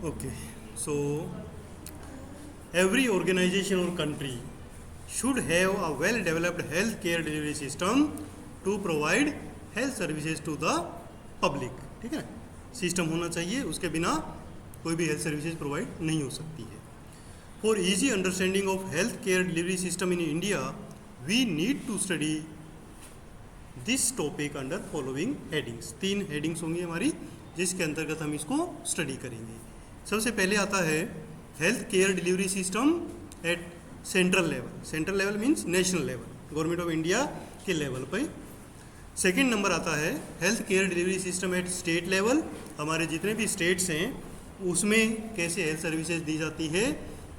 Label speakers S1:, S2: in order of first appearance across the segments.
S1: Okay, so every organization or country should have a well developed health care delivery system to provide health services to the public. ठीक है, system होना चाहिए, उसके बिना कोई भी हेल्थ सर्विसेज प्रोवाइड नहीं हो सकती है. For easy understanding of health care delivery system in India we need to study this topic under following headings. 3 headings होंगी हमारी, जिसके अंतर्गत हम इसको स्टडी करेंगे. सबसे पहले आता है health care delivery system eight central level. Central level means national level, government of India के लेवल पे. सेकंड नंबर आता है health care delivery system eight state level. हमारे जितने भी स्टेट्स हैं उसमें कैसे हेल्थ सर्विसेज दी जाती है.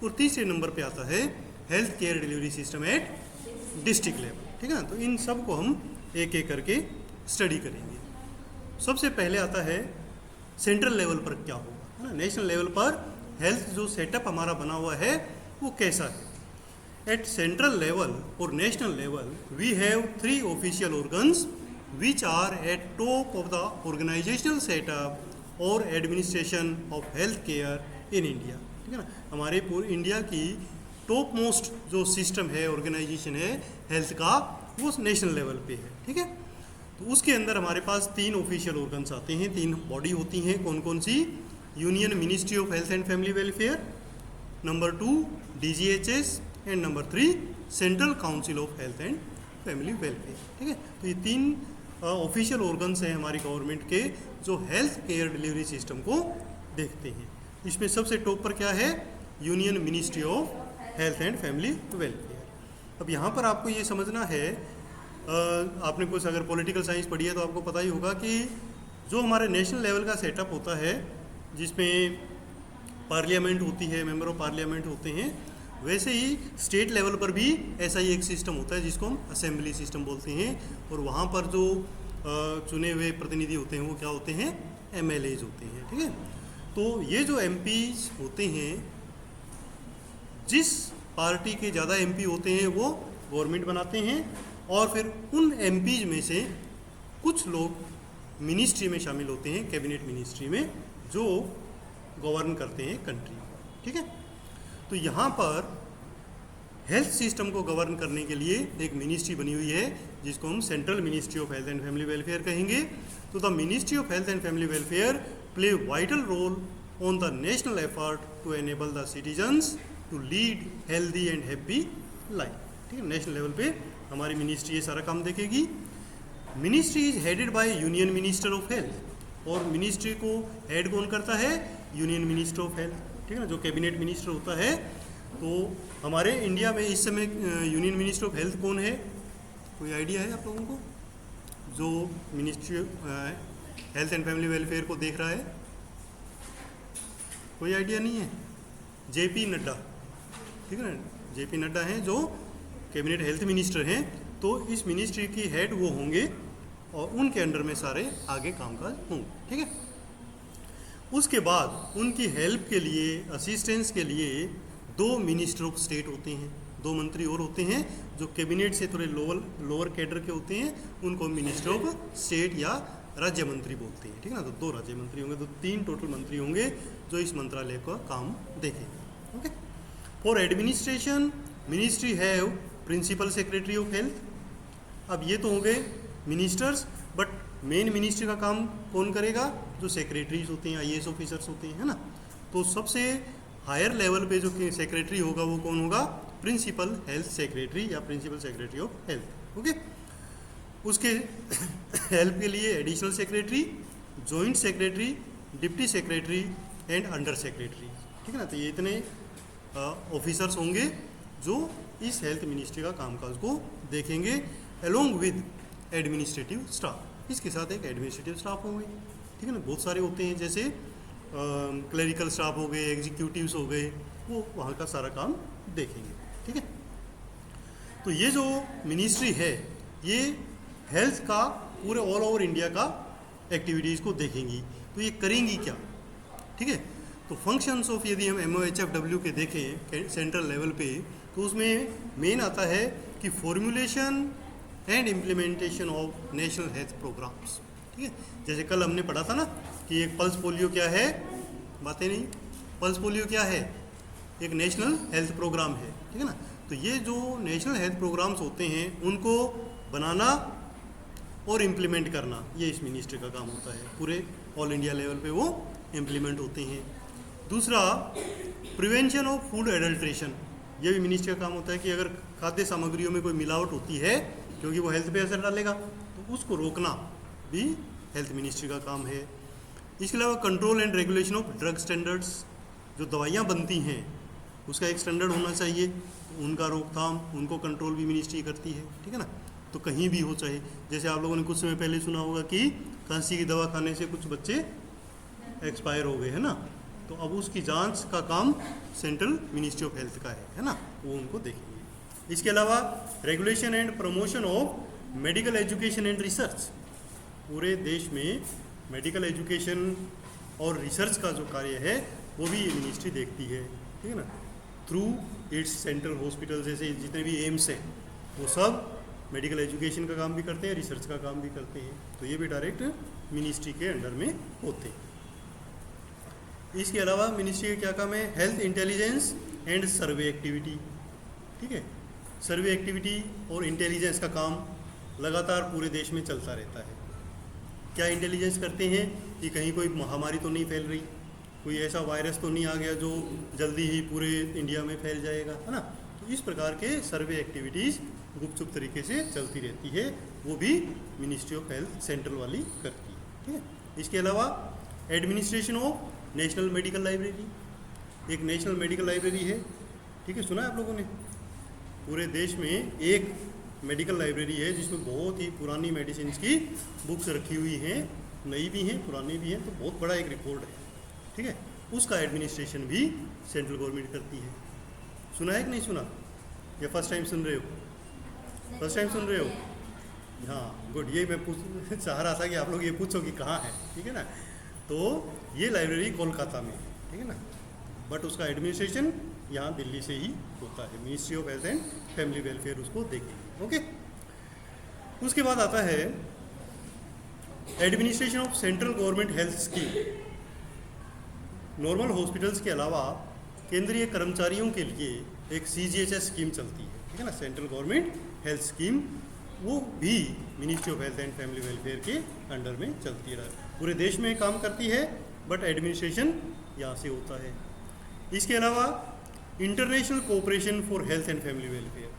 S1: और तीसरे नंबर पे आता है health care delivery system at district level. ठीक है ना, तो इन सब को हम एक एक करके स्टडी करेंगे. सबसे पहले आता है सेंट्रल लेवल पर क्या होगा, है ना. नेशनल लेवल पर हेल्थ जो सेटअप हमारा बना हुआ है वो कैसा है. एट सेंट्रल लेवल और national level we have 3 official organs which are at top of the organisational setup और administration of health care in India. ठीक है ना, हमारे पूरे इंडिया की टॉप मोस्ट जो सिस्टम है, ऑर्गेनाइजेशन है हेल्थ का, वो नेशनल लेवल पे है. ठीक है, तो उसके अंदर हमारे पास 3 ऑफिशियल ऑर्गन्स आते हैं, 3 बॉडी होती हैं. कौन कौन सी? Union ministry of health and family welfare, number 2 DGHS and number 3 central council of health and family welfare. ठीक है, तो ये 3 ऑफिशियल ऑर्गन्स हैं हमारी गवर्नमेंट के जो हेल्थ केयर डिलीवरी सिस्टम को देखते हैं. इसमें सबसे टॉप पर क्या है? Union ministry of health and family welfare. अब यहाँ पर आपको ये समझना है, आपने कुछ अगर पॉलिटिकल साइंस पढ़ी है तो आपको पता ही होगा कि जो हमारे नेशनल लेवल का सेटअप होता है जिसमें पार्लियामेंट होती है, मेंबर ऑफ पार्लियामेंट होते हैं, वैसे ही स्टेट लेवल पर भी ऐसा ही एक सिस्टम होता है जिसको हम असेंबली सिस्टम बोलते हैं. और वहाँ पर जो चुने हुए प्रतिनिधि होते हैं वो क्या होते हैं? MLAs होते हैं. ठीक है, तो ये जो MPs होते हैं, जिस पार्टी के ज़्यादा MP होते हैं वो गवर्नमेंट बनाते हैं, और फिर उन MPs में से कुछ लोग मिनिस्ट्री में शामिल होते हैं, कैबिनेट मिनिस्ट्री में, जो गवर्न करते हैं कंट्री. ठीक है, तो यहाँ पर हेल्थ सिस्टम को गवर्न करने के लिए एक मिनिस्ट्री बनी हुई है जिसको हम central ministry of health and family welfare कहेंगे. तो the ministry of health and family welfare play vital role on the national effort to enable the citizens to lead healthy and happy life. ठीक है, national level पे हमारी ministry ये सारा काम देखेगी. Ministry is headed by union minister of health, और ministry को हेड कौन करता है? Union minister of health. ठीक है ना, जो कैबिनेट मिनिस्टर होता है. तो हमारे इंडिया में इस समय यूनियन मिनिस्टर ऑफ हेल्थ कौन है? कोई आइडिया है आप लोगों को जो ministry health and family welfare को देख रहा है? कोई आइडिया नहीं है? JP नड्डा. ठीक है ना, JP नड्डा हैं जो कैबिनेट हेल्थ मिनिस्टर हैं. तो इस मिनिस्ट्री की हेड वो होंगे और उनके अंडर में सारे आगे कामकाज होंगे. ठीक है, उसके बाद उनकी हेल्प के लिए, असिस्टेंस के लिए 2 मिनिस्टर ऑफ स्टेट होते हैं, 2 मंत्री और होते हैं जो कैबिनेट से थोड़े लोअर कैडर के होते हैं, उनको मिनिस्टर ऑफ स्टेट या राज्य मंत्री बोलते हैं. ठीक है ना, तो 2 राज्य मंत्री होंगे, तो 3 टोटल मंत्री होंगे जो इस मंत्रालय का काम देखेंगे. Okay, for administration ministry have principal secretary of health. अब ये तो हो गए मिनिस्टर्स, बट मेन मिनिस्ट्री का काम कौन करेगा? जो सेक्रेटरीज होते हैं, IAS ऑफिसर्स होते हैं, है ना. तो सबसे हायर लेवल पे जो सेक्रेटरी होगा वो कौन होगा? प्रिंसिपल हेल्थ सेक्रेटरी या principal secretary of health. Okay, उसके हेल्प के लिए additional secretary, joint secretary, deputy secretary and under secretary. ठीक है ना, तो ये इतने ऑफिसर्स होंगे जो इस हेल्थ मिनिस्ट्री का कामकाज को देखेंगे, अलोंग विद एडमिनिस्ट्रेटिव स्टाफ. इसके साथ एक एडमिनिस्ट्रेटिव स्टाफ होंगे. ठीक है ना, बहुत सारे होते हैं, जैसे क्लरिकल स्टाफ हो गए, एग्जीक्यूटिव्स हो गए, वो वहाँ का सारा काम देखेंगे. ठीक है, तो ये जो मिनिस्ट्री है ये हेल्थ का पूरे ऑल ओवर इंडिया का एक्टिविटीज़ को देखेंगी. तो ये करेंगी क्या? ठीक है, तो फंक्शंस ऑफ यदि हम MOHFW के देखें सेंट्रल लेवल पे, तो उसमें मेन आता है कि formulation and implementation of national health programmes. ठीक है, जैसे कल हमने पढ़ा था ना कि एक पल्स पोलियो क्या है, बातें नहीं, पल्स पोलियो क्या है? एक नेशनल हेल्थ प्रोग्राम है, ठीक है ना। तो ये जो नेशनल हेल्थ प्रोग्राम्स होते हैं उनको बनाना और इम्प्लीमेंट करना, ये इस मिनिस्ट्री का काम होता है। पूरे ऑल इंडिया लेवल पे वो इम्प्लीमेंट होते हैं। दूसरा, प्रिवेंशन ऑफ फूड एडल्ट्रेशन, ये भी मिनिस्ट्री का काम होता है कि अगर खाद्य सामग्रियों में कोई मिलावट होती है क्योंकि वो हेल्थ पे असर डालेगा तो उसको रोकना भी हेल्थ मिनिस्ट्री का काम है। इसके अलावा control and regulation of drug standards, जो दवाइयाँ बनती हैं उसका एक स्टैंडर्ड होना चाहिए, तो उनका रोकथाम, उनको कंट्रोल भी मिनिस्ट्री करती है, ठीक है ना। तो कहीं भी हो, चाहे जैसे आप लोगों ने कुछ समय पहले सुना होगा कि खांसी की दवा खाने से कुछ बच्चे एक्सपायर हो गए, है ना। तो अब उसकी जांच का काम सेंट्रल मिनिस्ट्री ऑफ हेल्थ का है ना, वो उनको देखेंगे। इसके अलावा regulation and promotion of medical education and research, पूरे देश में मेडिकल एजुकेशन और रिसर्च का जो कार्य है वो भी ये मिनिस्ट्री देखती है, ठीक है ना। थ्रू इट्स सेंट्रल हॉस्पिटल, जैसे जितने भी एम्स हैं वो सब मेडिकल एजुकेशन का काम भी करते हैं, रिसर्च का काम भी करते हैं, तो ये भी डायरेक्ट मिनिस्ट्री के अंडर में होते हैं। इसके अलावा मिनिस्ट्री का क्या काम है? Health intelligence and survey activity, ठीक है। सर्वे एक्टिविटी और इंटेलिजेंस का काम लगातार पूरे देश में चलता रहता है। क्या इंटेलिजेंस करते हैं कि कहीं कोई महामारी तो नहीं फैल रही, कोई ऐसा वायरस तो नहीं आ गया जो जल्दी ही पूरे इंडिया में फैल जाएगा, है ना। तो इस प्रकार के सर्वे एक्टिविटीज़ गुपचुप तरीके से चलती रहती है, वो भी मिनिस्ट्री ऑफ हेल्थ सेंट्रल वाली करती है, ठीक है। इसके अलावा administration of national medical library, एक नेशनल मेडिकल लाइब्रेरी है, ठीक है, सुना है आप लोगों ने। पूरे देश में एक मेडिकल लाइब्रेरी है जिसमें बहुत ही पुरानी मेडिसिन की बुक्स रखी हुई हैं, नई भी हैं पुरानी भी हैं, तो बहुत बड़ा एक रिकॉर्ड है, ठीक है। उसका एडमिनिस्ट्रेशन भी सेंट्रल गवर्नमेंट करती है। सुना है कि नहीं सुना, या फर्स्ट टाइम सुन रहे हो? फर्स्ट टाइम सुन रहे हो? हाँ, गुड। ये मैं चाह रहा था कि आप लोग ये पूछो कि कहाँ है, ठीक है ना। तो ये लाइब्रेरी कोलकाता में है, ठीक है ना, बट उसका एडमिनिस्ट्रेशन यहाँ दिल्ली से ही होता है। Ministry of health and family welfare उसको देखेगी, ओके। उसके बाद आता है administration of central government health scheme. Normal hospitals के अलावा केंद्रीय कर्मचारियों के लिए एक CGHS स्कीम चलती है, ठीक है ना, सेंट्रल गवर्नमेंट हेल्थ स्कीम, वो भी ministry of health and family welfare के अंडर में चलती है। पूरे देश में काम करती है बट एडमिनिस्ट्रेशन यहाँ से होता है। इसके अलावा international cooperation for health and family welfare,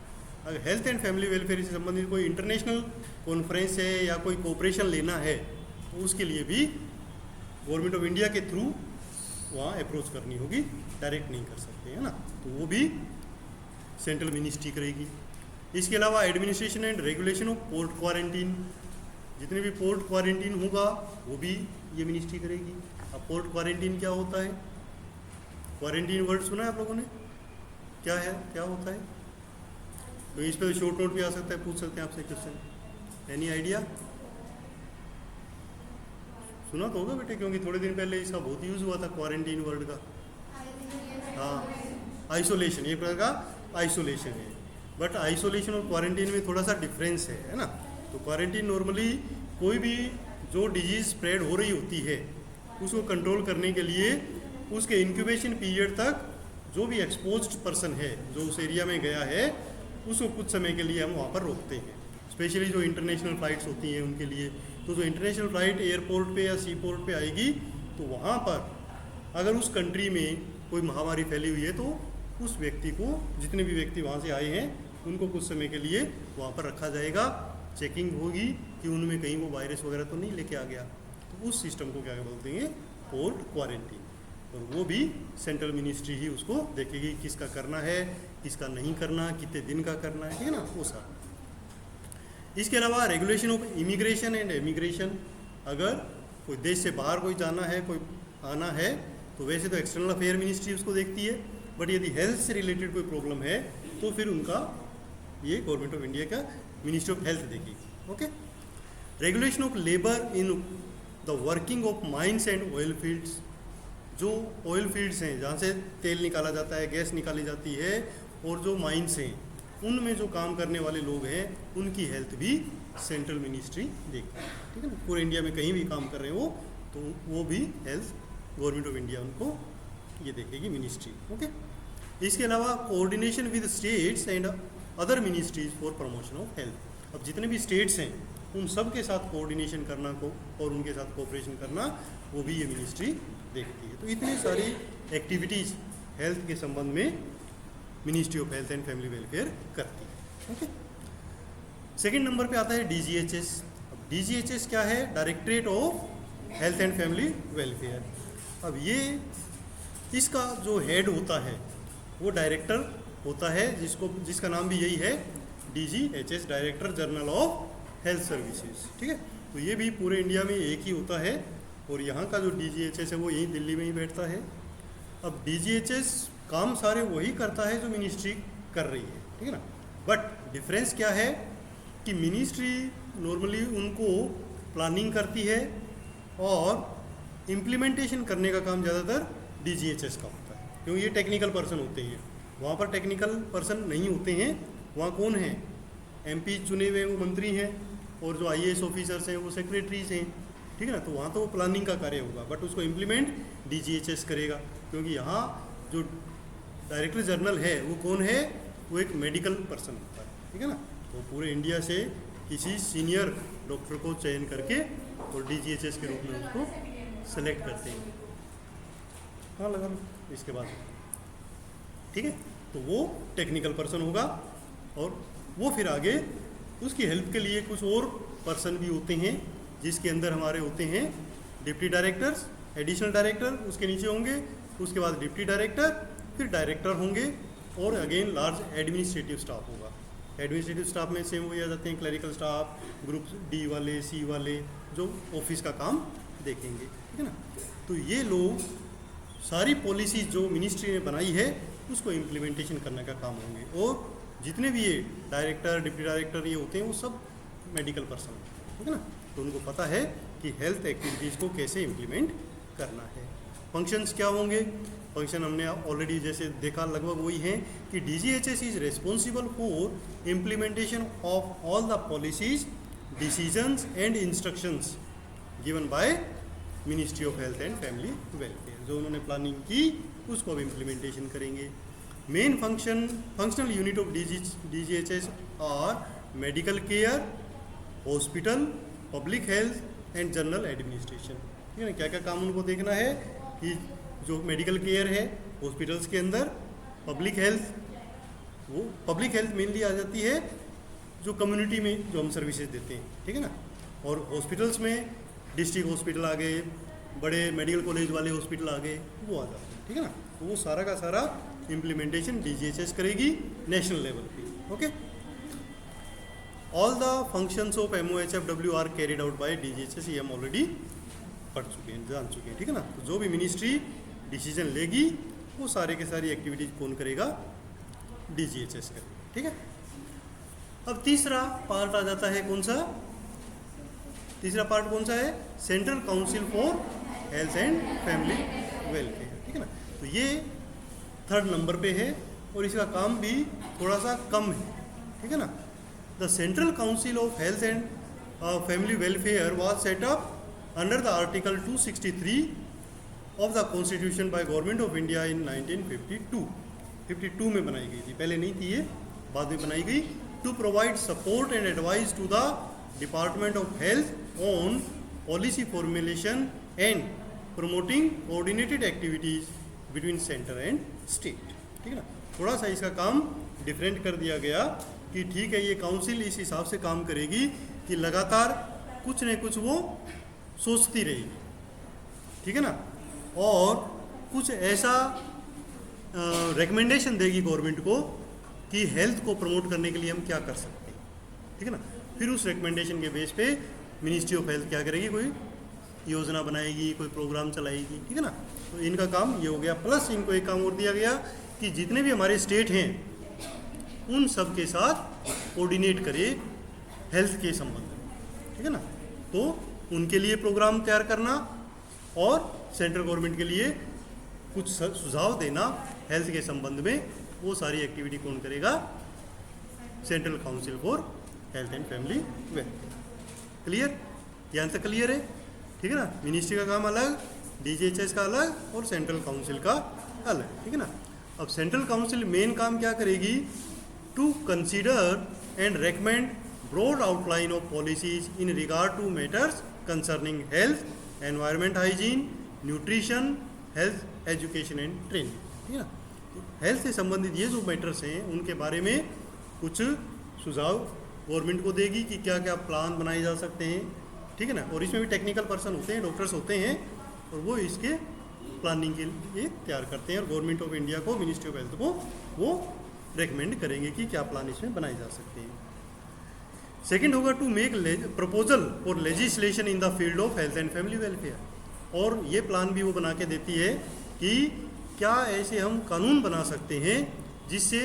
S1: अगर हेल्थ एंड फैमिली वेलफेयर से संबंधित कोई इंटरनेशनल कॉन्फ्रेंस है या कोई कोऑपरेशन लेना है तो उसके लिए भी गवर्नमेंट ऑफ इंडिया के थ्रू वहाँ अप्रोच करनी होगी, डायरेक्ट नहीं कर सकते, है ना। तो वो भी सेंट्रल मिनिस्ट्री करेगी। इसके अलावा administration and regulation of port quarantine, जितने भी पोर्ट क्वारंटीन होगा वो भी ये मिनिस्ट्री करेगी। अब पोर्ट क्वारंटीन क्या होता है? क्वारंटीन वर्ड सुना है आप लोगों ने? क्या है, क्या होता है? तो इस पर शॉर्ट नोट भी आ सकता है, पूछ सकते हैं आपसे क्वेश्चन। Any idea? सुना तो होगा बेटे, क्योंकि थोड़े दिन पहले इसका बहुत यूज़ हुआ था क्वारंटीन वर्ड का। हाँ, आइसोलेशन, एक प्रकार का आइसोलेशन है, बट आइसोलेशन और क्वारंटीन में थोड़ा सा डिफरेंस है ना। तो क्वारंटीन नॉर्मली कोई भी जो डिजीज़ स्प्रेड हो रही होती है उसको कंट्रोल करने के लिए उसके इंक्यूबेशन पीरियड तक जो भी एक्सपोज्ड पर्सन है जो उस एरिया में गया है उसको कुछ समय के लिए हम वहाँ पर रोकते हैं। स्पेशली जो इंटरनेशनल फ़्लाइट्स होती हैं उनके लिए, तो जो इंटरनेशनल फ़्लाइट एयरपोर्ट पे या सी पोर्ट पे आएगी तो वहाँ पर अगर उस कंट्री में कोई महामारी फैली हुई है तो उस व्यक्ति को, जितने भी व्यक्ति वहाँ से आए हैं उनको कुछ समय के लिए वहाँ पर रखा जाएगा, चेकिंग होगी कि उनमें कहीं वो वायरस वगैरह तो नहीं लेके आ गया। तो उस सिस्टम को क्या बोलते हैं? Port quarantine. और वो भी सेंट्रल मिनिस्ट्री ही उसको देखेगी किसका करना है, किसका नहीं करना, कितने दिन का करना है, ठीक है ना, वो सारा। इसके अलावा regulation of immigration and emigration, अगर कोई देश से बाहर कोई जाना है, कोई आना है, तो वैसे तो एक्सटर्नल अफेयर मिनिस्ट्री उसको देखती है, बट यदि हेल्थ से रिलेटेड कोई प्रॉब्लम है तो फिर उनका ये गवर्नमेंट ऑफ इंडिया का मिनिस्ट्री ऑफ हेल्थ देखेगी, okay. Regulation of labour in the working of mines and oil fields, जो ऑयल फील्ड्स हैं जहाँ से तेल निकाला जाता है, गैस निकाली जाती है, और जो माइंस हैं उनमें जो काम करने वाले लोग हैं उनकी हेल्थ भी सेंट्रल मिनिस्ट्री देखती है, ठीक है ना। पूरे इंडिया में कहीं भी काम कर रहे हो तो वो भी हेल्थ गवर्नमेंट ऑफ इंडिया उनको ये देखेगी मिनिस्ट्री। ओके, इसके अलावा coordination with states and other ministries for promotion of health. अब जितने भी स्टेट्स हैं उन सब के साथ कोऑर्डिनेशन करना को और उनके साथ कोऑपरेशन करना वो भी ये मिनिस्ट्री देखती है। तो इतनी सारी एक्टिविटीज़ हेल्थ के संबंध में ministry of health and family welfare करती है। ओके, सेकेंड नंबर पे आता है DGHS। अब DGHS क्या है? Directorate of health and family welfare. अब ये इसका जो हेड होता है वो डायरेक्टर होता है, जिसका नाम भी यही है DGHS, director general of health services. ठीक है, तो ये भी पूरे इंडिया में एक ही होता है और यहाँ का जो DGHS है वो यहीं दिल्ली में ही बैठता है। अब DGHS काम सारे वही करता है जो मिनिस्ट्री कर रही है, ठीक है ना। बट डिफरेंस क्या है कि मिनिस्ट्री नॉर्मली उनको प्लानिंग करती है और इम्प्लीमेंटेशन करने का काम ज़्यादातर DGHS का होता है, क्योंकि ये टेक्निकल पर्सन होते हैं। वहाँ पर टेक्निकल पर्सन नहीं होते हैं, वहाँ कौन है? MP चुने हुए वो मंत्री हैं और जो IAS ऑफिसर्स हैं वो सेक्रेटरीज हैं, ठीक है ना। तो वहाँ तो वो प्लानिंग का कार्य होगा, बट उसको इम्प्लीमेंट DGHS करेगा, क्योंकि यहाँ जो डायरेक्टर जनरल है वो कौन है? वो एक मेडिकल पर्सन होता है, ठीक है ना। तो पूरे इंडिया से किसी सीनियर डॉक्टर को चयन करके और DGHS के रूप में उसको सेलेक्ट करते हैं। हाँ, लगा लो इसके बाद, ठीक है। तो वो टेक्निकल पर्सन होगा और वो फिर आगे उसकी हेल्प के लिए कुछ और पर्सन भी होते हैं, जिसके अंदर हमारे होते हैं डिप्टी डायरेक्टर्स, एडिशनल डायरेक्टर उसके नीचे होंगे, उसके बाद डिप्टी डायरेक्टर, फिर डायरेक्टर होंगे और अगेन लार्ज एडमिनिस्ट्रेटिव स्टाफ होगा। एडमिनिस्ट्रेटिव स्टाफ में सेम वही आ जाते हैं क्लरिकल स्टाफ, ग्रुप D वाले, C वाले, जो ऑफिस का काम देखेंगे, ठीक है ना। तो ये लोग सारी पॉलिसी जो मिनिस्ट्री ने बनाई है उसको इम्प्लीमेंटेशन करने का काम होंगे। और जितने भी ये डायरेक्टर, डिप्टी डायरेक्टर ये होते हैं वो सब मेडिकल पर्सन होते हैं, ठीक है ना। तो उनको पता है कि हेल्थ एक्टिविटीज़ को कैसे इम्प्लीमेंट करना है। फंक्शंस क्या होंगे? फंक्शन हमने ऑलरेडी जैसे देखा लगभग वही हैं कि DGHS is responsible for implementation of all the policies, decisions and instructions given by ministry of health and family welfare. जो उन्होंने प्लानिंग की उसको अब इम्प्लीमेंटेशन करेंगे। Main functional unit of DGHS are medical care, hospital, public health and general administration, ठीक है ना। क्या क्या काम उनको देखना है कि जो मेडिकल केयर है हॉस्पिटल्स के अंदर, पब्लिक हेल्थ, वो पब्लिक हेल्थ मेनली आ जाती है जो कम्युनिटी में जो हम सर्विसेज देते हैं, ठीक है ना। और हॉस्पिटल्स में डिस्ट्रिक्ट हॉस्पिटल आ गए, बड़े मेडिकल कॉलेज वाले हॉस्पिटल आ गए, वो आ जाते हैं, ठीक है ना। तो वो सारा का सारा इम्प्लीमेंटेशन DGHS करेगी नेशनल लेवल पे। Okay, all the functions of MOHFW are carried out by DGHS, ये हम ऑलरेडी पढ़ चुके हैं, जान चुके हैं, ठीक है ना। तो जो भी मिनिस्ट्री डिसीजन लेगी वो सारे के सारी एक्टिविटीज कौन करेगा? DGHS करेगा, ठीक है। अब तीसरा पार्ट आ जाता है, कौन सा? तीसरा पार्ट कौन सा है? Central council for health and family welfare, ठीक है ना। तो ये थर्ड नंबर पे है और इसका काम भी थोड़ा सा कम है, ठीक है ना। The central council of health and family welfare was set up under the article 263 of the constitution by government of India in 1952 में बनाई गई थी, पहले नहीं थी ये, बाद में बनाई गई। To provide support and advice to the department of health on policy formulation and promoting coordinated activities between centre and state, ठीक है ना। थोड़ा सा इसका काम डिफरेंट कर दिया गया कि ठीक है, ये काउंसिल इस हिसाब से काम करेगी कि लगातार कुछ न कुछ वो सोचती रहेगी, ठीक है ना, और कुछ ऐसा रिकमेंडेशन देगी गवर्नमेंट को कि हेल्थ को प्रमोट करने के लिए हम क्या कर सकते हैं, ठीक है ना। फिर उस रिकमेंडेशन के बेस पे मिनिस्ट्री ऑफ हेल्थ क्या करेगी? कोई योजना बनाएगी, कोई प्रोग्राम चलाएगी, ठीक है ना। तो इनका काम ये हो गया। प्लस इनको एक काम और दिया गया कि जितने भी हमारे स्टेट हैं उन सब के साथ कोऑर्डिनेट करे हेल्थ के संबंध में, ठीक है ना। तो उनके लिए प्रोग्राम तैयार करना और सेंट्रल गवर्नमेंट के लिए कुछ सुझाव देना हेल्थ के संबंध में, वो सारी एक्टिविटी कौन करेगा? Central council for health and family welfare. Clear? यहाँ तक क्लियर है, ठीक है ना। मिनिस्ट्री का काम अलग, DGHS का अलग और सेंट्रल काउंसिल का अलग, ठीक है ना। अब सेंट्रल काउंसिल मेन काम क्या करेगी, to consider and recommend broad outline of policies in regard to matters concerning health, environment, hygiene, nutrition, health education and training, ठीक है ना। हेल्थ से संबंधित ये जो मैटर्स हैं उनके बारे में कुछ सुझाव गवर्नमेंट को देगी कि क्या क्या प्लान बनाए जा सकते हैं, ठीक है ना। और इसमें भी टेक्निकल पर्सन होते हैं, डॉक्टर्स होते हैं, और वो इसके प्लानिंग के लिए तैयार करते हैं और गवर्नमेंट ऑफ इंडिया को, मिनिस्ट्री ऑफ हेल्थ को वो रेकमेंड करेंगे कि क्या प्लान इसमें बनाए जा सकते हैं। सेकंड होगा to make proposal for legislation in the field of health and family welfare, और ये प्लान भी वो बना के देती है कि क्या ऐसे हम कानून बना सकते हैं जिससे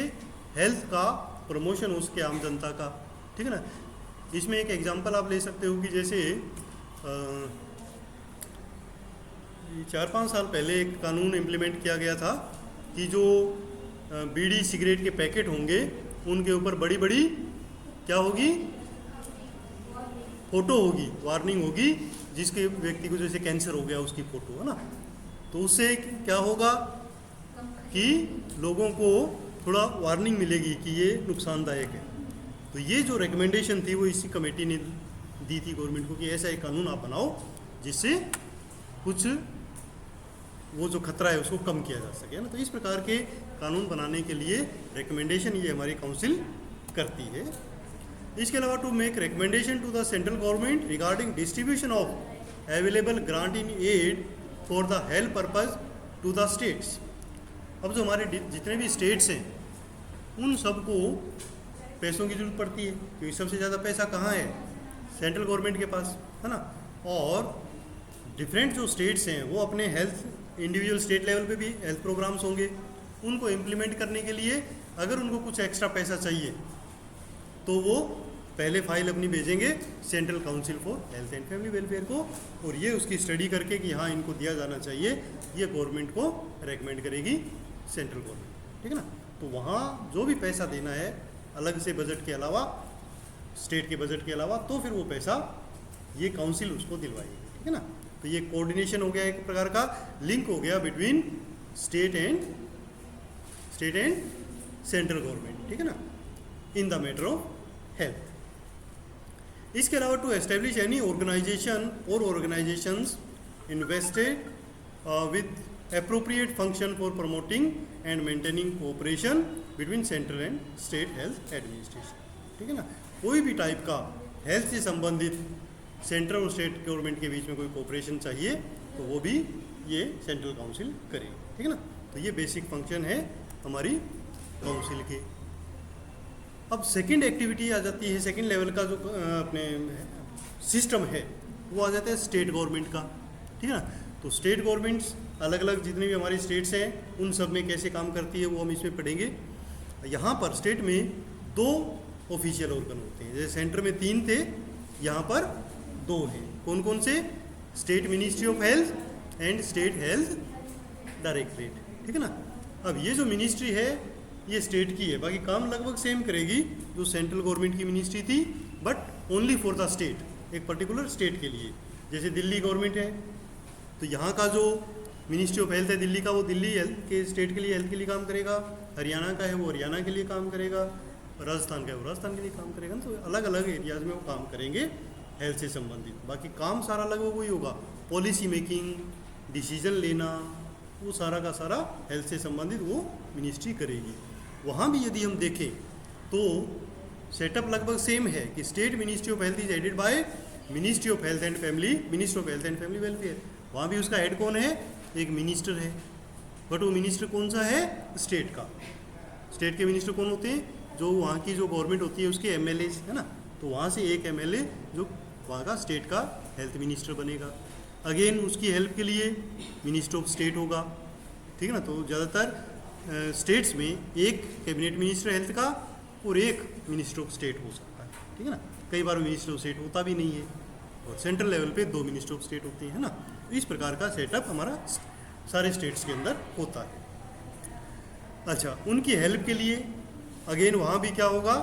S1: हेल्थ का प्रमोशन हो सके आम जनता का, ठीक है ना। इसमें एक एग्जांपल आप ले सकते हो कि जैसे 4-5 साल पहले एक कानून इम्प्लीमेंट किया गया था कि जो बीड़ी सिगरेट के पैकेट होंगे उनके ऊपर बड़ी बड़ी क्या होगी, फोटो होगी, वार्निंग होगी, जिसके व्यक्ति को जैसे कैंसर हो गया उसकी फोटो, है ना। तो उससे क्या होगा कि लोगों को थोड़ा वार्निंग मिलेगी कि ये नुकसानदायक है। तो ये जो रिकमेंडेशन थी वो इसी कमेटी ने दी थी गवर्नमेंट को कि ऐसा एक कानून आप बनाओ जिससे कुछ वो जो खतरा है उसको कम किया जा सके, है ना। तो इस प्रकार के कानून बनाने के लिए रिकमेंडेशन ये हमारी काउंसिल करती है। इसके अलावा to make recommendation to the central government regarding distribution of available grant in aid for the health purpose to the states. अब जो हमारे जितने भी स्टेट्स हैं उन सबको पैसों की जरूरत पड़ती है, क्योंकि सबसे ज़्यादा पैसा कहाँ है, सेंट्रल गवर्नमेंट के पास, है ना। और डिफरेंट जो स्टेट्स हैं वो अपने हेल्थ इंडिविजुअल स्टेट लेवल पे भी हेल्थ प्रोग्राम्स होंगे, उनको इम्प्लीमेंट करने के लिए अगर उनको कुछ एक्स्ट्रा पैसा चाहिए तो वो पहले फाइल अपनी भेजेंगे central council for health and family welfare को, और ये उसकी स्टडी करके कि हाँ इनको दिया जाना चाहिए, ये गवर्नमेंट को रेकमेंड करेगी सेंट्रल गवर्नमेंट, ठीक है ना। तो वहाँ जो भी पैसा देना है अलग से बजट के अलावा, स्टेट के बजट के अलावा, तो फिर वो पैसा ये काउंसिल उसको दिलवाएगी, ठीक है ना। तो ये कोऑर्डिनेशन हो गया, एक प्रकार का लिंक हो गया between state and central government, ठीक है ना, in the matter of health. इसके अलावा टू एस्टेब्लिश एनी ऑर्गेनाइजेशन और organisations invested with appropriate function for promoting and maintaining cooperation between central and state health administration, ठीक है ना। कोई भी टाइप का हेल्थ से संबंधित सेंट्रल और स्टेट गवर्नमेंट के बीच में कोई कोऑपरेशन चाहिए तो वो भी ये सेंट्रल काउंसिल करेगी, ठीक है ना। तो ये बेसिक फंक्शन है हमारी काउंसिल के। अब सेकंड एक्टिविटी आ जाती है, सेकंड लेवल का जो अपने सिस्टम है वो आ जाता है स्टेट गवर्नमेंट का, ठीक है ना। तो स्टेट गवर्नमेंट्स अलग अलग जितने भी हमारी स्टेट्स हैं उन सब में कैसे काम करती है वो हम इसमें पढ़ेंगे। यहाँ पर स्टेट में 2 ऑफिशियल ऑर्गन होते हैं, जैसे सेंटर में 3 थे, यहाँ पर 2 हैं। कौन कौन से, state ministry of health and state health directorate, ठीक है ना। अब ये जो मिनिस्ट्री है ये स्टेट की है, बाकी काम लगभग सेम करेगी जो सेंट्रल गवर्नमेंट की मिनिस्ट्री थी, but only for the state, एक पर्टिकुलर स्टेट के लिए। जैसे दिल्ली गवर्नमेंट है तो यहाँ का जो मिनिस्ट्री ऑफ हेल्थ है दिल्ली का, वो दिल्ली हेल्थ के स्टेट के लिए हेल्थ के लिए काम करेगा, हरियाणा का है वो हरियाणा के लिए काम करेगा, राजस्थान का है वो राजस्थान के लिए काम करेगा। तो अलग अलग एरियाज में वो काम करेंगे हेल्थ से संबंधित, बाकी काम सारा लगभग वही होगा, पॉलिसी मेकिंग, डिसीजन लेना, वो सारा का सारा हेल्थ से संबंधित वो मिनिस्ट्री करेगी। वहाँ भी यदि हम देखें तो सेटअप लगभग सेम है कि state ministry of health is headed by ministry of health and family, minister of health and family welfare. वहाँ भी उसका हेड कौन है, एक मिनिस्टर है, बट वो मिनिस्टर कौन सा है, स्टेट का। स्टेट के मिनिस्टर कौन होते हैं, जो वहाँ की जो गवर्नमेंट होती है उसके एमएलए, है ना। तो वहाँ से एक एमएलए जो वहाँ का स्टेट का हेल्थ मिनिस्टर बनेगा। अगेन उसकी हेल्प के लिए मिनिस्टर ऑफ स्टेट होगा, ठीक है ना। तो ज़्यादातर स्टेट्स में एक कैबिनेट मिनिस्टर हेल्थ का और एक मिनिस्टर ऑफ स्टेट हो सकता है, ठीक है ना। कई बार मिनिस्टर ऑफ स्टेट होता भी नहीं है, और सेंट्रल लेवल पे 2 मिनिस्टर ऑफ स्टेट होते हैं, है ना। इस प्रकार का सेटअप हमारा सारे स्टेट्स के अंदर होता है। अच्छा, उनकी हेल्प के लिए अगेन वहाँ भी क्या होगा,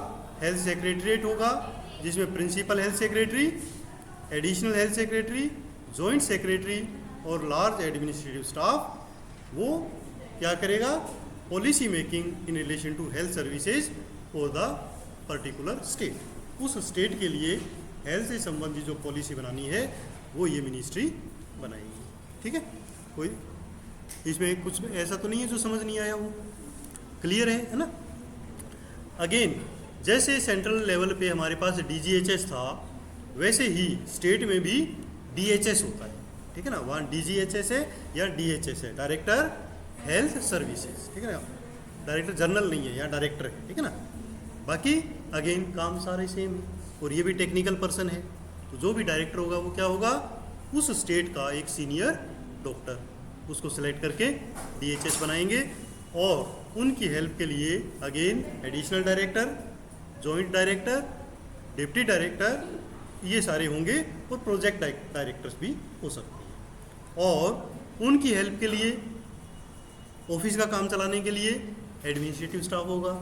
S1: हेल्थ सेक्रेटरीट होगा, जिसमें principal health secretary, additional health secretary, joint secretary और लार्ज एडमिनिस्ट्रेटिव स्टाफ वो क्या करेगा, policy making in relation to health services for the particular state. उस स्टेट के लिए हेल्थ से संबंधित जो पॉलिसी बनानी है वो ये मिनिस्ट्री बनाएगी। ठीक है, कोई इसमें कुछ ऐसा तो नहीं है जो समझ नहीं आया, वो क्लियर है ना। अगेन जैसे सेंट्रल लेवल पे हमारे पास DGHS था, वैसे ही स्टेट में भी DHS होता है। ठीक है ना, वहाँ DGHS है या DHS है, डायरेक्टर हेल्थ सर्विसेज। ठीक है ना, डायरेक्टर जनरल नहीं है, यहाँ डायरेक्टर है। ठीक है ना, बाकी अगेन काम सारे सेम है, और ये भी टेक्निकल पर्सन है। तो जो भी डायरेक्टर होगा वो क्या होगा, उस स्टेट का एक सीनियर डॉक्टर, उसको सेलेक्ट करके DHS बनाएंगे, और उनकी हेल्प के लिए again additional director, joint director, deputy director, ये सारे होंगे, और प्रोजेक्ट डायरेक्टर्स भी हो सकते हैं। और उनकी हेल्प के लिए, ऑफिस का काम चलाने के लिए एडमिनिस्ट्रेटिव स्टाफ होगा,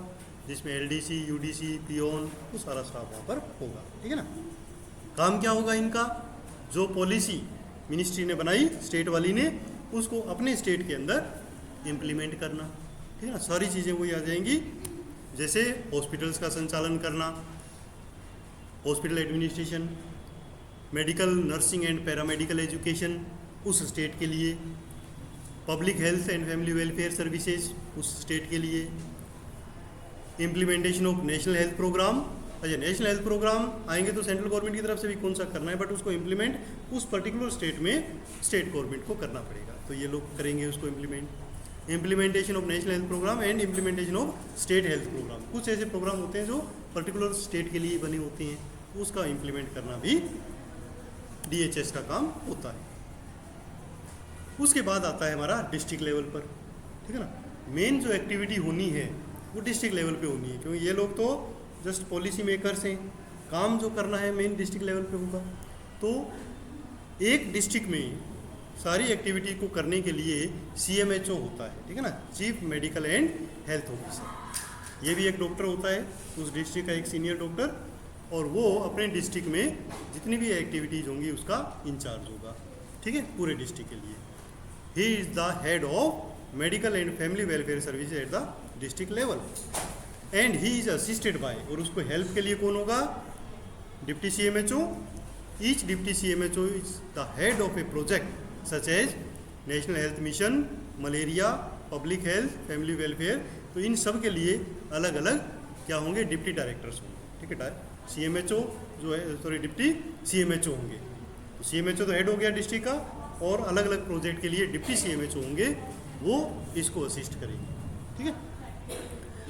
S1: जिसमें LDC, UDC, पियोन, वो सारा स्टाफ वहाँ पर होगा। ठीक है ना, काम क्या होगा इनका, जो पॉलिसी मिनिस्ट्री ने बनाई स्टेट वाली ने, उसको अपने स्टेट के अंदर इम्प्लीमेंट करना। ठीक है ना, सारी चीज़ें वही आ जाएंगी, जैसे हॉस्पिटल्स का संचालन करना, hospital administration, medical, nursing and paramedical education उस स्टेट के लिए, public health and family welfare services उस स्टेट के लिए, implementation of national health programme. अच्छा, नेशनल हेल्थ प्रोग्राम आएंगे तो सेंट्रल गवर्नमेंट की तरफ से भी कौन सा करना है, बट उसको इम्प्लीमेंट उस पर्टिकुलर स्टेट में स्टेट गवर्नमेंट को करना पड़ेगा, तो ये लोग करेंगे उसको implement. Implementation of national health programme and implementation of state health programme, कुछ ऐसे प्रोग्राम होते हैं जो पर्टिकुलर स्टेट के लिए बने होते हैं, उसका इम्प्लीमेंट करना भी DHS का काम होता है। उसके बाद आता है हमारा डिस्ट्रिक्ट लेवल पर। ठीक है ना, मेन जो एक्टिविटी होनी है वो डिस्ट्रिक्ट लेवल पे होनी है, क्योंकि ये लोग तो जस्ट पॉलिसी मेकर्स हैं, काम जो करना है मेन डिस्ट्रिक्ट लेवल पे होगा। तो एक डिस्ट्रिक्ट में सारी एक्टिविटी को करने के लिए CMHO होता है। ठीक है ना, chief medical and health officer, ये भी एक डॉक्टर होता है उस डिस्ट्रिक्ट का, एक सीनियर डॉक्टर, और वो अपने डिस्ट्रिक्ट में जितनी भी एक्टिविटीज़ होंगी उसका इंचार्ज होगा। ठीक है, पूरे डिस्ट्रिक्ट के लिए। He is the head of medical and family welfare service at the district level, and he is assisted by, और उसको हेल्प के लिए कौन होगा, deputy CMHO। Each deputy CMHO is the head of a project such as national health mission, malaria, public health, family welfare. तो इन सब के लिए अलग अलग क्या होंगे, डिप्टी डायरेक्टर्स होंगे। ठीक है, CMHO जो है, सॉरी डिप्टी CMHO होंगे। तो CMHO तो हेड हो गया डिस्ट्रिक्ट का, और अलग अलग प्रोजेक्ट के लिए डिप्टी CMHO होंगे, वो इसको असिस्ट करेंगे। ठीक है।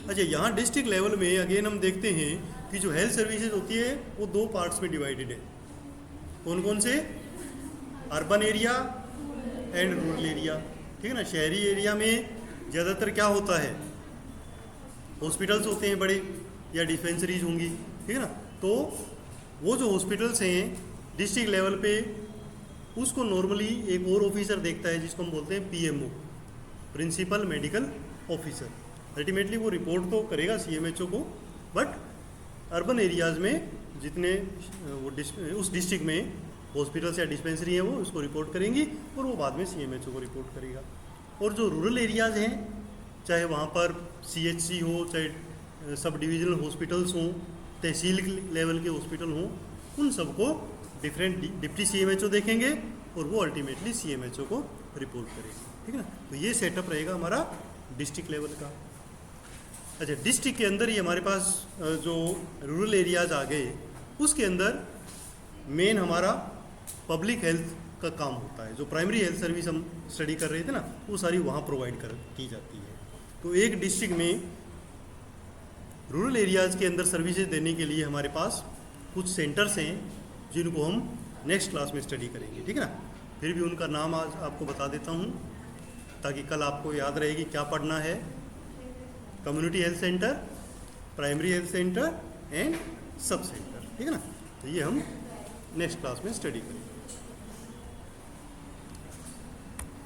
S1: अच्छा, यहाँ डिस्ट्रिक्ट लेवल में अगेन हम देखते हैं कि जो हेल्थ सर्विसेज होती है वो दो पार्ट्स में डिवाइडेड है। कौन कौन से, urban area and rural area. ठीक है ना, शहरी एरिया में ज़्यादातर क्या होता है, हॉस्पिटल्स होते हैं बड़े, या डिस्पेंसरीज होंगी। ठीक है ना, तो वो जो हॉस्पिटल्स हैं डिस्ट्रिक्ट लेवल पे, उसको नॉर्मली एक और ऑफिसर देखता है, जिसको हम बोलते हैं PMO, principal medical officer. Ultimately वो रिपोर्ट तो करेगा CMHO को, बट अर्बन एरियाज़ में जितने वो उस डिस्ट्रिक्ट में हॉस्पिटल्स या डिस्पेंसरी हैं वो उसको रिपोर्ट करेंगी, और वो बाद में CMHO को रिपोर्ट करेगा। और जो रूरल एरियाज़ हैं, चाहे वहाँ पर CHC हो, चाहे सब डिविजनल हॉस्पिटल्स हों, तहसील लेवल के हॉस्पिटल हों, उन सबको डिफरेंट डिप्टी CMHO देखेंगे, और वो अल्टीमेटली CMHO को रिपोर्ट करेंगे। ठीक है ना, तो ये सेटअप रहेगा हमारा डिस्ट्रिक्ट लेवल का। अच्छा, डिस्ट्रिक्ट के अंदर ही हमारे पास जो रूरल एरियाज़ आ गए, उसके अंदर मेन हमारा पब्लिक हेल्थ का काम होता है। जो प्राइमरी हेल्थ सर्विस हम स्टडी कर रहे थे ना, वो सारी वहाँ प्रोवाइड की जाती है। तो एक डिस्ट्रिक्ट में रूरल एरियाज़ के अंदर सर्विसेज देने के लिए हमारे पास कुछ सेंटर्स हैं, जिनको हम नेक्स्ट क्लास में स्टडी करेंगे। ठीक है ना, फिर भी उनका नाम आज आपको बता देता हूँ, ताकि कल आपको याद रहेगी क्या पढ़ना है। Community health centre, primary health centre and sub centre. ठीक है ना, तो ये हम नेक्स्ट क्लास में स्टडी करेंगे।